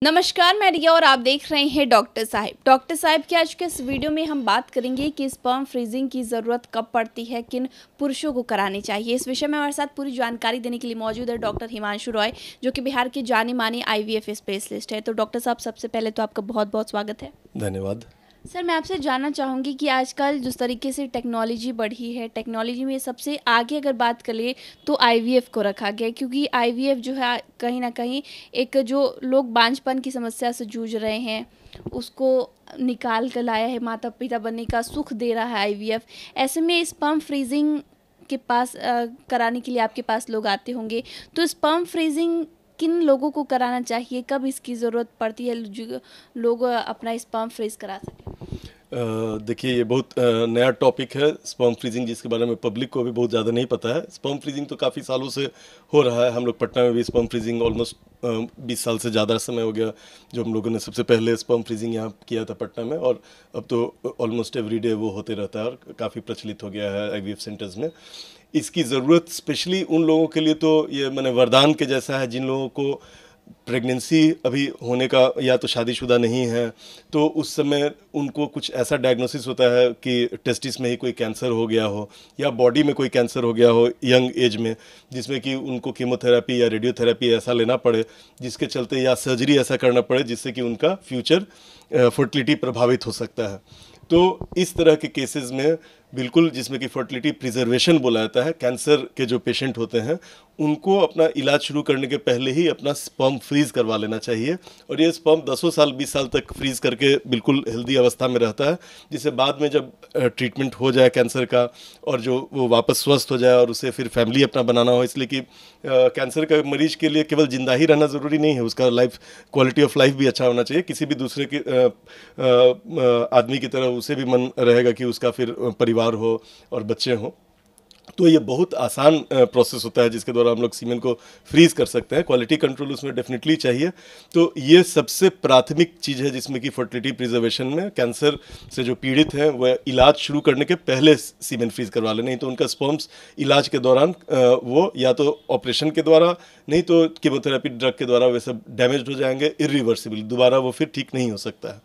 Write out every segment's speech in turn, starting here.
नमस्कार, मैं रिया और आप देख रहे हैं डॉक्टर साहिब। डॉक्टर साहिब की आज के इस वीडियो में हम बात करेंगे कि स्पर्म फ्रीजिंग की ज़रूरत कब पड़ती है, किन पुरुषों को करानी चाहिए। इस विषय में हमारे साथ पूरी जानकारी देने के लिए मौजूद है डॉक्टर हिमांशु रॉय, जो कि बिहार के जाने माने आईवीएफ स्पेशलिस्ट है। तो डॉक्टर साहब, सबसे पहले तो आपका बहुत बहुत स्वागत है। धन्यवाद। सर, मैं आपसे जानना चाहूँगी कि आजकल जिस तरीके से टेक्नोलॉजी बढ़ी है, टेक्नोलॉजी में सबसे आगे अगर बात करें तो आईवीएफ को रखा गया है, क्योंकि आईवीएफ जो है कहीं ना कहीं एक जो लोग बांझपन की समस्या से जूझ रहे हैं उसको निकाल कर लाया है, माता पिता बनने का सुख दे रहा है आईवीएफ। ऐसे में स्पर्म फ्रीजिंग के पास कराने के लिए आपके पास लोग आते होंगे, तो स्पर्म फ्रीजिंग किन लोगों को कराना चाहिए, कब इसकी ज़रूरत पड़ती है जो लोग अपना स्पर्म फ्रीज करा सकें? देखिए, ये बहुत नया टॉपिक है स्पर्म फ्रीजिंग, जिसके बारे में पब्लिक को भी बहुत ज़्यादा नहीं पता है। स्पर्म फ्रीजिंग तो काफ़ी सालों से हो रहा है। हम लोग पटना में भी स्पर्म फ्रीजिंग ऑलमोस्ट 20 साल से ज़्यादा समय हो गया जो हम लोगों ने सबसे पहले स्पर्म फ्रीजिंग यहाँ किया था पटना में, और अब तो ऑलमोस्ट एवरीडे वो होते रहता है और काफ़ी प्रचलित हो गया है आईवीएफ सेंटर्स में। इसकी ज़रूरत स्पेशली उन लोगों के लिए तो ये मैंने वरदान के जैसा है जिन लोगों को प्रेगनेंसी अभी होने का या तो शादीशुदा नहीं है, तो उस समय उनको कुछ ऐसा डायग्नोसिस होता है कि टेस्टिस में ही कोई कैंसर हो गया हो या बॉडी में कोई कैंसर हो गया हो यंग एज में, जिसमें कि उनको कीमोथेरेपी या रेडियोथेरेपी ऐसा लेना पड़े, जिसके चलते या सर्जरी ऐसा करना पड़े जिससे कि उनका फ्यूचर फर्टिलिटी प्रभावित हो सकता है। तो इस तरह के केसेस में बिल्कुल, जिसमें कि फर्टिलिटी प्रिजर्वेशन बोला जाता है, कैंसर के जो पेशेंट होते हैं उनको अपना इलाज शुरू करने के पहले ही अपना स्पर्म फ्रीज करवा लेना चाहिए। और ये स्पर्म 10 साल 20 साल तक फ्रीज करके बिल्कुल हेल्दी अवस्था में रहता है, जिससे बाद में जब ट्रीटमेंट हो जाए कैंसर का और जो वो वापस स्वस्थ हो जाए और उसे फिर फैमिली अपना बनाना हो, इसलिए कि कैंसर का मरीज के लिए केवल जिंदा ही रहना ज़रूरी नहीं है, उसका लाइफ क्वालिटी ऑफ लाइफ भी अच्छा होना चाहिए। किसी भी दूसरे के आदमी की तरह उसे भी मन रहेगा कि उसका फिर परिवार हो और बच्चे हों। तो ये बहुत आसान प्रोसेस होता है जिसके द्वारा हम लोग सीमेन को फ्रीज कर सकते हैं। क्वालिटी कंट्रोल उसमें डेफिनेटली चाहिए। तो ये सबसे प्राथमिक चीज़ है जिसमें कि फर्टिलिटी प्रिजर्वेशन में कैंसर से जो पीड़ित हैं वह इलाज शुरू करने के पहले सीमेन फ्रीज करवा लें, नहीं तो उनका स्पर्म्स इलाज के दौरान वो या तो ऑपरेशन के द्वारा नहीं तो कीमोथेरेपी ड्रग के द्वारा वे सब डैमेज हो जाएंगे इरिवर्सिबल, दोबारा वो फिर ठीक नहीं हो सकता है।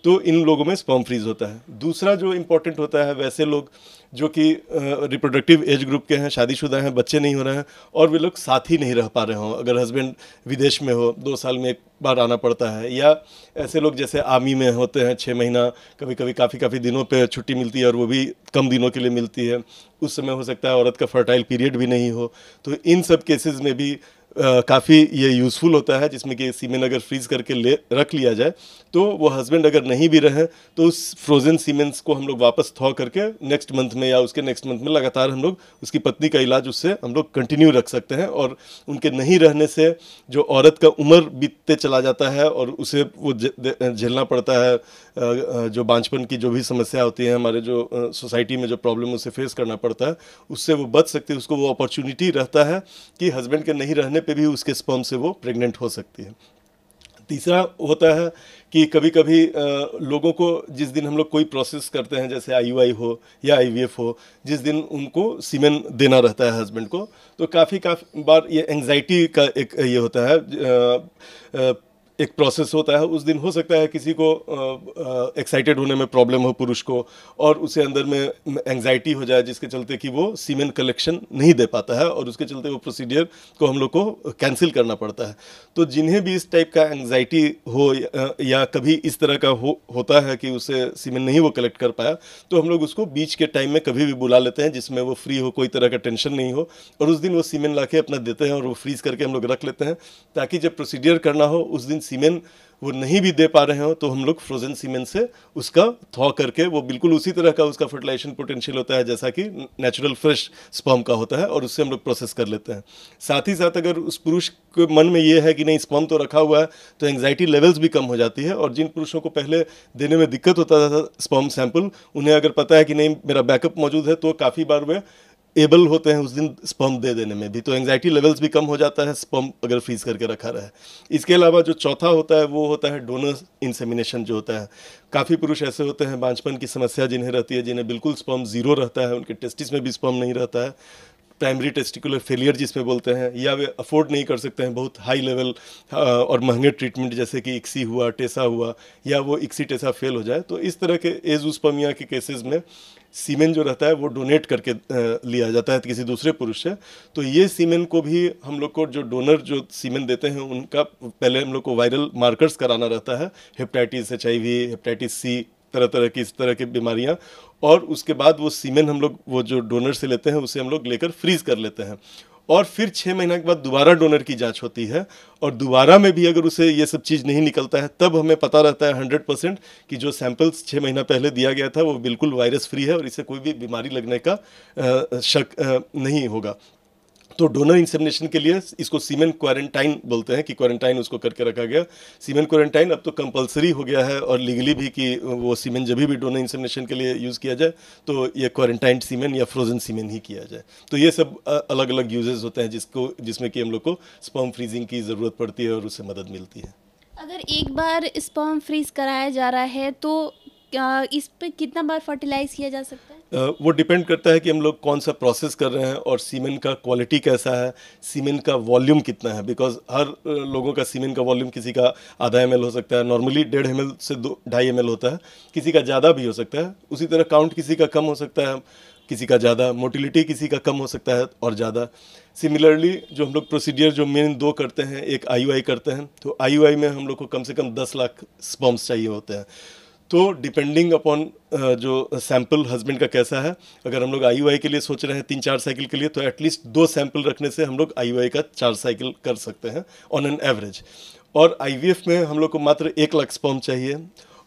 तो इन लोगों में स्पर्म फ्रीज होता है। दूसरा जो इम्पोर्टेंट होता है, वैसे लोग जो कि रिप्रोडक्टिव एज ग्रुप के हैं, शादीशुदा हैं, बच्चे नहीं हो रहे हैं और वे लोग साथ ही नहीं रह पा रहे हों, अगर हस्बैंड विदेश में हो, 2 साल में एक बार आना पड़ता है, या ऐसे लोग जैसे आर्मी में होते हैं 6 महीना, कभी कभी काफ़ी दिनों पे छुट्टी मिलती है और वो भी कम दिनों के लिए मिलती है, उस समय हो सकता है औरत का फर्टाइल पीरियड भी नहीं हो। तो इन सब केसेस में भी काफ़ी ये यूज़फुल होता है, जिसमें कि सीमेन अगर फ्रीज करके ले रख लिया जाए तो वो हस्बैंड अगर नहीं भी रहे तो उस फ्रोज़न सीमेंस को हम लोग वापस थॉ करके नेक्स्ट मंथ में या उसके नेक्स्ट मंथ में लगातार हम लोग उसकी पत्नी का इलाज उससे हम लोग कंटिन्यू रख सकते हैं। और उनके नहीं रहने से जो औरत का उम्र बीतते चला जाता है और उसे वो झेलना पड़ता है, जो बांझपन की जो भी समस्या होती है हमारे जो सोसाइटी में जो प्रॉब्लम उसे फेस करना पड़ता है, उससे वो बच सकती है। उसको वो अपॉर्चुनिटी रहता है कि हस्बैंड के नहीं रहने पे भी उसके स्पर्म से वो प्रेग्नेंट हो सकती है। तीसरा होता है कि कभी कभी लोगों को जिस दिन हम लोग कोई प्रोसेस करते हैं, जैसे आईयूआई हो या आईवीएफ हो, जिस दिन उनको सीमेन देना रहता है हस्बैंड को, तो काफ़ी बार ये एंग्जाइटी का एक ये होता है, एक प्रोसेस होता है। उस दिन हो सकता है किसी को एक्साइटेड होने में प्रॉब्लम हो पुरुष को, और उसे अंदर में एंग्जाइटी हो जाए जिसके चलते कि वो सीमेन कलेक्शन नहीं दे पाता है और उसके चलते वो प्रोसीडियर को हम लोग को कैंसिल करना पड़ता है। तो जिन्हें भी इस टाइप का एंग्जाइटी हो या कभी इस तरह का होता है कि उसे सीमेन नहीं वो कलेक्ट कर पाया, तो हम लोग उसको बीच के टाइम में कभी भी बुला लेते हैं जिसमें वो फ्री हो, कोई तरह का टेंशन नहीं हो, और उस दिन वो सीमेन ला के अपना देते हैं और वो फ्रीज करके हम लोग रख लेते हैं, ताकि जब प्रोसीडियर करना हो उस दिन सीमेन वो नहीं भी दे पा रहे हो तो हम लोग फ्रोजन सीमेन से उसका थॉ करके, वो बिल्कुल उसी तरह का उसका फर्टिलाइजेशन पोटेंशियल होता है जैसा कि नेचुरल फ्रेश स्पर्म का होता है, और उससे हम लोग प्रोसेस कर लेते हैं। साथ ही साथ अगर उस पुरुष के मन में ये है कि नहीं स्पर्म तो रखा हुआ है, तो एंग्जाइटी लेवल्स भी कम हो जाती है। और जिन पुरुषों को पहले देने में दिक्कत होता था स्पर्म सैंपल, उन्हें अगर पता है कि नहीं मेरा बैकअप मौजूद है, तो काफ़ी बार वे एबल होते हैं उस दिन स्पर्म दे देने में भी। तो एंग्जाइटी लेवल्स भी कम हो जाता है स्पर्म अगर फ्रीज करके रखा रहे। इसके अलावा जो चौथा होता है वो होता है डोनर इंसेमिनेशन जो होता है। काफ़ी पुरुष ऐसे होते हैं बांझपन की समस्या जिन्हें रहती है, जिन्हें बिल्कुल स्पर्म जीरो रहता है, उनके टेस्टिस में भी स्पर्म नहीं रहता है, प्राइमरी टेस्टिकुलर फेलियर जिसमें बोलते हैं, या वे अफोर्ड नहीं कर सकते हैं बहुत हाई लेवल और महंगे ट्रीटमेंट जैसे कि इक्सी हुआ, टेसा हुआ, या वो इक्सी टेसा फेल हो जाए, तो इस तरह के एजोस्पर्मिया के केसेस में सीमेन जो रहता है वो डोनेट करके लिया जाता है किसी दूसरे पुरुष से। तो ये सीमेन को भी हम लोग को जो डोनर जो सीमेन देते हैं उनका पहले हम लोग को वायरल मार्कर्स कराना रहता है, हेपेटाइटिस, HIV, हेपेटाइटिस C, तरह तरह की इस तरह की बीमारियां, और उसके बाद वो सीमेन हम लोग वो जो डोनर से लेते हैं उसे हम लोग लेकर फ्रीज कर लेते हैं, और फिर 6 महीने के बाद दोबारा डोनर की जांच होती है, और दोबारा में भी अगर उसे ये सब चीज़ नहीं निकलता है तब हमें पता रहता है 100% कि जो सैंपल्स 6 महीना पहले दिया गया था वो बिल्कुल वायरस फ्री है और इसे कोई भी बीमारी लगने का शक नहीं होगा। तो डोनर इंसेमिनेशन के लिए इसको सीमेन क्वारंटाइन बोलते हैं कि क्वारंटाइन उसको करके रखा गया। सीमेन क्वारंटाइन अब तो कंपलसरी हो गया है और लीगली भी कि वो सीमेन जब भी डोनर इंसेमिनेशन के लिए यूज़ किया जाए तो ये क्वारंटाइन सीमेन या फ्रोजन सीमेन ही किया जाए। तो ये सब अलग अलग यूजेस होते हैं जिसमें कि हम लोग को स्पर्म फ्रीजिंग की ज़रूरत पड़ती है और उससे मदद मिलती है। अगर एक बार स्पर्म फ्रीज कराया जा रहा है तो इस पे कितना बार फर्टिलाइज किया जा सकता है? वो डिपेंड करता है कि हम लोग कौन सा प्रोसेस कर रहे हैं और सीमेन का क्वालिटी कैसा है, सीमेन का वॉल्यूम कितना है, बिकॉज हर लोगों का सीमेन का वॉल्यूम किसी का आधा ml हो सकता है, नॉर्मली 1.5 ml से 2.5 ml होता है, किसी का ज़्यादा भी हो सकता है। उसी तरह काउंट किसी का कम हो सकता है, किसी का ज़्यादा, मोटिलिटी किसी का कम हो सकता है और ज़्यादा। सिमिलरली जो हम लोग प्रोसीडियर जो मेन 2 करते हैं, एक IUI करते हैं, तो IUI में हम लोग को कम से कम 10 लाख स्पर्म्स चाहिए होते हैं। तो डिपेंडिंग अपॉन जो सैंपल हस्बैंड का कैसा है, अगर हम लोग IUI के लिए सोच रहे हैं 3-4 साइकिल के लिए, तो एटलीस्ट 2 सैंपल रखने से हम लोग IUI का 4 साइकिल कर सकते हैं ऑन एन एवरेज। और IVF में हम लोग को मात्र 1 लाख स्पर्म चाहिए,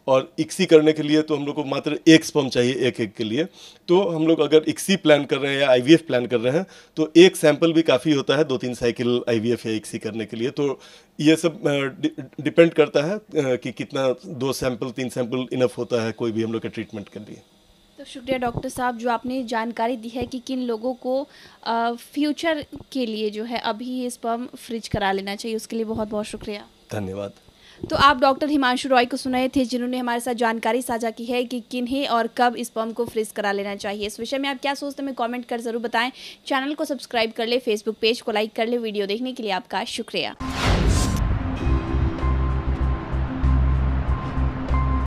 और इक्सी करने के लिए तो हम लोग को मात्र 1 स्पर्म चाहिए एक के लिए। तो हम लोग अगर इक्सी प्लान कर रहे हैं या IVF प्लान कर रहे हैं तो 1 सैंपल भी काफ़ी होता है 2-3 साइकिल IVF या इक्सी करने के लिए। तो ये सब डिपेंड करता है कि कितना 2 सैंपल 3 सैंपल इनफ होता है कोई भी हम लोग के ट्रीटमेंट के लिए। तो शुक्रिया डॉक्टर साहब जो आपने जानकारी दी है कि किन लोगों को फ्यूचर के लिए जो है अभी ये स्पर्म फ्रिज करा लेना चाहिए, उसके लिए बहुत बहुत शुक्रिया। धन्यवाद। तो आप डॉक्टर हिमांशु रॉय को सुनाए थे जिन्होंने हमारे साथ जानकारी साझा की है कि किन्हें और कब स्पर्म को फ्रीज करा लेना चाहिए। इस विषय में आप क्या सोचते हैं, कमेंट कर ज़रूर बताएं। चैनल को सब्सक्राइब कर ले, फेसबुक पेज को लाइक कर ले। वीडियो देखने के लिए आपका शुक्रिया।